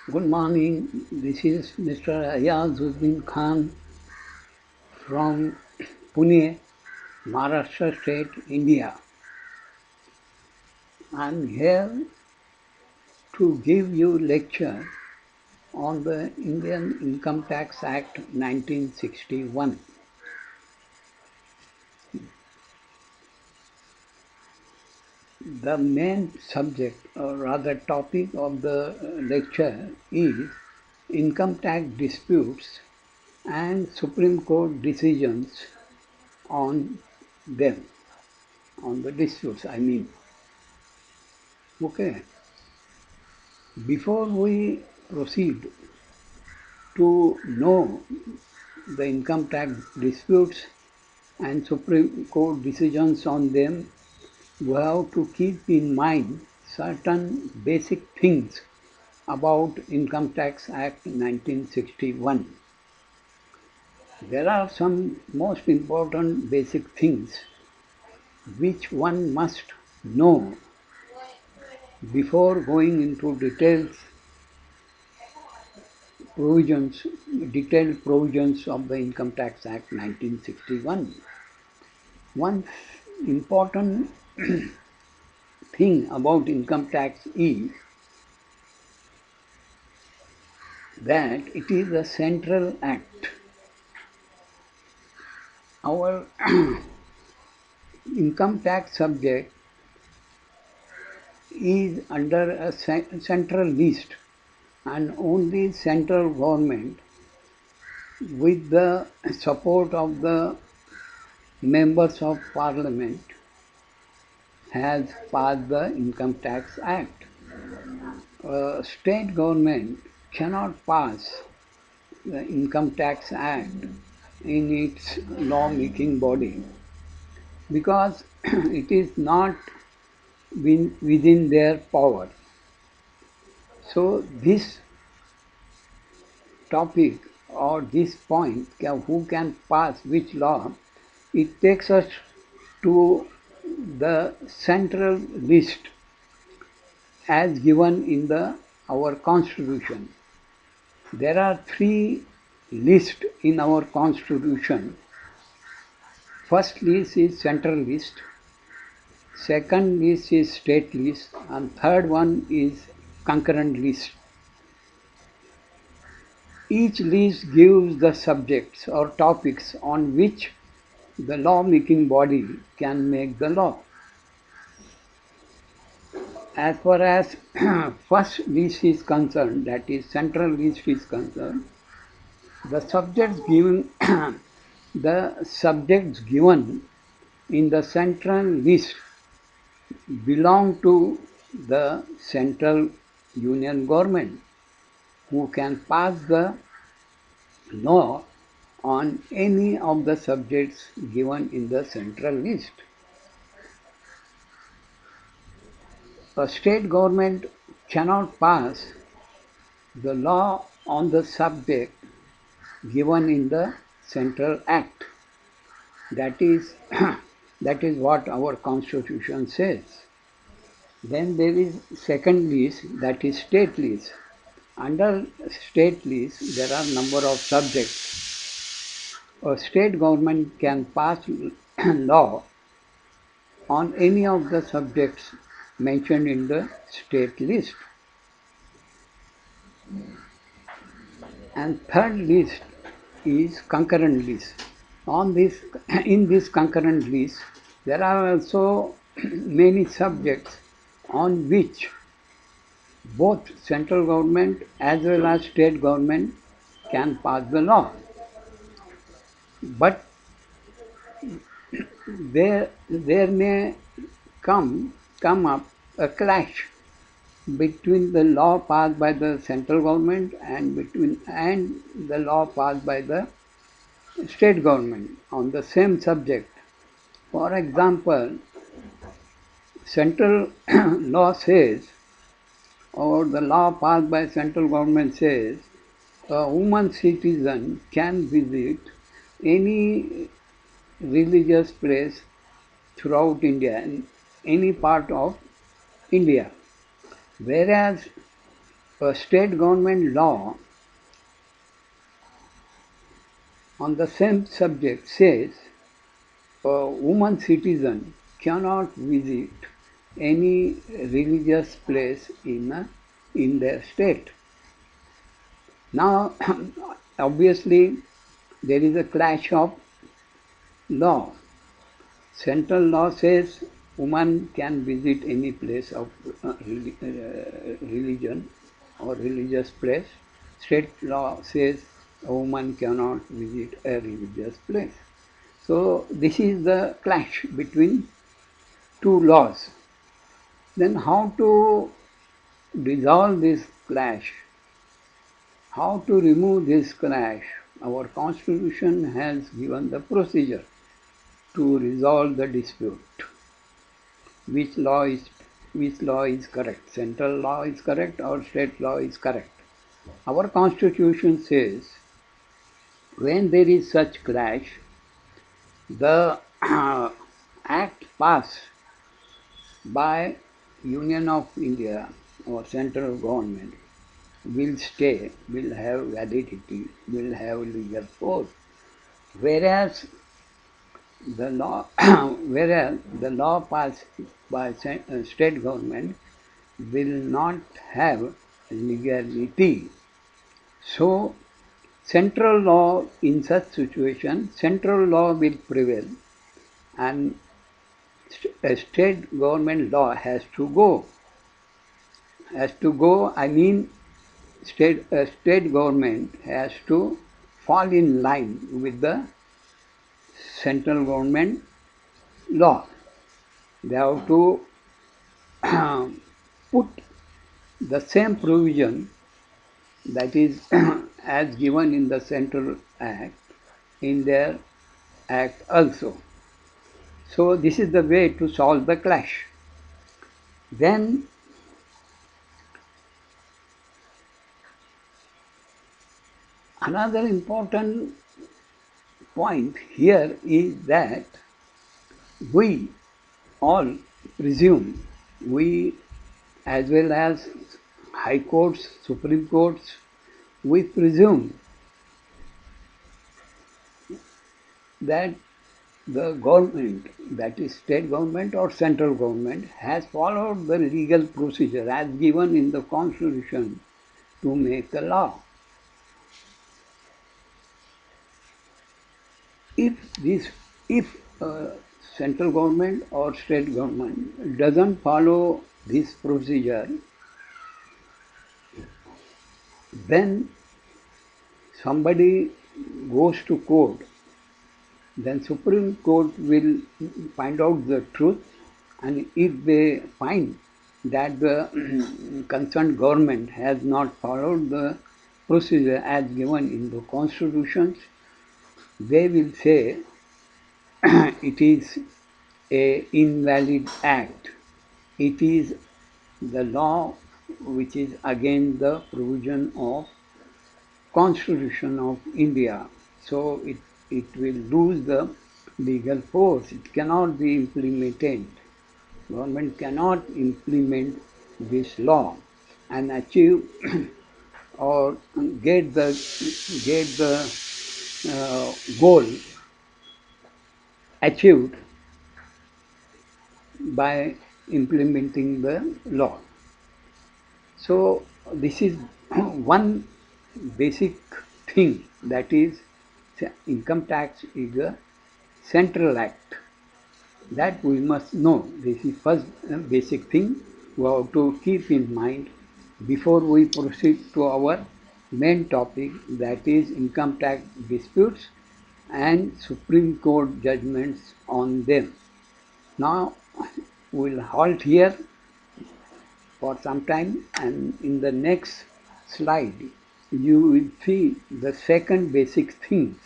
Good morning. This is Mr. Ayazuddin Khan from Pune, Maharashtra State, India. I am here to give you lecture on the Indian Income Tax Act 1961. The main subject, or rather topic of the lecture is income tax disputes and Supreme Court decisions on them, on the disputes, I mean. Okay, before we proceed to know the income tax disputes and Supreme Court decisions on them, we have to keep in mind certain basic things about Income Tax Act 1961. There are some most important basic things which one must know before going into provisions, detailed provisions of the Income Tax Act 1961. One important thing about income tax is that it is a central act. Our income tax subject is under a central list, and only central government with the support of the members of parliament has passed the Income Tax Act. State government cannot pass the Income Tax Act in its law-making body because it is not within their power. So this topic or this point, who can pass which law, it takes us to the central list as given in our constitution. There are three lists in our constitution. First list is central list, second list is state list, and third one is concurrent list. Each list gives the subjects or topics on which the law-making body can make the law. As far as first list is concerned, that is central list is concerned, the subjects given the subjects given in the central list belong to the central union government, who can pass the law on any of the subjects given in the central list. A state government cannot pass the law on the subject given in the Central Act. That is, that is what our constitution says. Then there is second list, that is state list. Under state list, there are number of subjects. A state government can pass law on any of the subjects mentioned in the state list. And third list is concurrent list. In this concurrent list, there are also many subjects on which both central government as well as state government can pass the law. But there may come up a clash between the law passed by the central government and the law passed by the state government on the same subject. For example, central law says, or the law passed by central government says, a woman citizen can visit any religious place throughout India, in any part of India. Whereas A state government law on the same subject says a woman citizen cannot visit any religious place in their state. Now, obviously, there is a clash of law. Central law says woman can visit any place of religion or religious place. State law says a woman cannot visit a religious place. So this is the clash between two laws. Then how to resolve this clash? How to remove this clash? Our constitution has given the procedure to resolve the dispute. Which law is which law is correct? Central law is correct or state law is correct? Our constitution says when there is such clash, the act passed by Union of India or central government will stay, will have validity, will have legal force. Whereas the law passed by state government will not have legality. So central law in such situation, central law will prevail and a state government law has to go. Has to go, I mean state government has to fall in line with the central government law. They have to put the same provision that is as given in the Central Act in their act also. So this is the way to solve the clash. Then another important point here is that we all presume, we as well as high courts, supreme courts, we presume that the government, that is state government or central government, has followed the legal procedure as given in the constitution to make a law. If central government or state government doesn't follow this procedure, then somebody goes to court, then Supreme Court will find out the truth, and if they find that the concerned government has not followed the procedure as given in the constitutions, they will say it is a invalid act. It is the law which is against the provision of Constitution of India. So it will lose the legal force. It cannot be implemented. Government cannot implement this law and achieve or get the goal achieved by implementing the law. So this is one basic thing, that is income tax is a central act. That we must know. This is first basic thing we have to keep in mind before we proceed to our main topic, that is income tax disputes and Supreme Court judgments on them. Now we'll halt here for some time, and in the next slide you will see the second basic things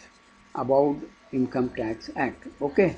about income tax act. Okay.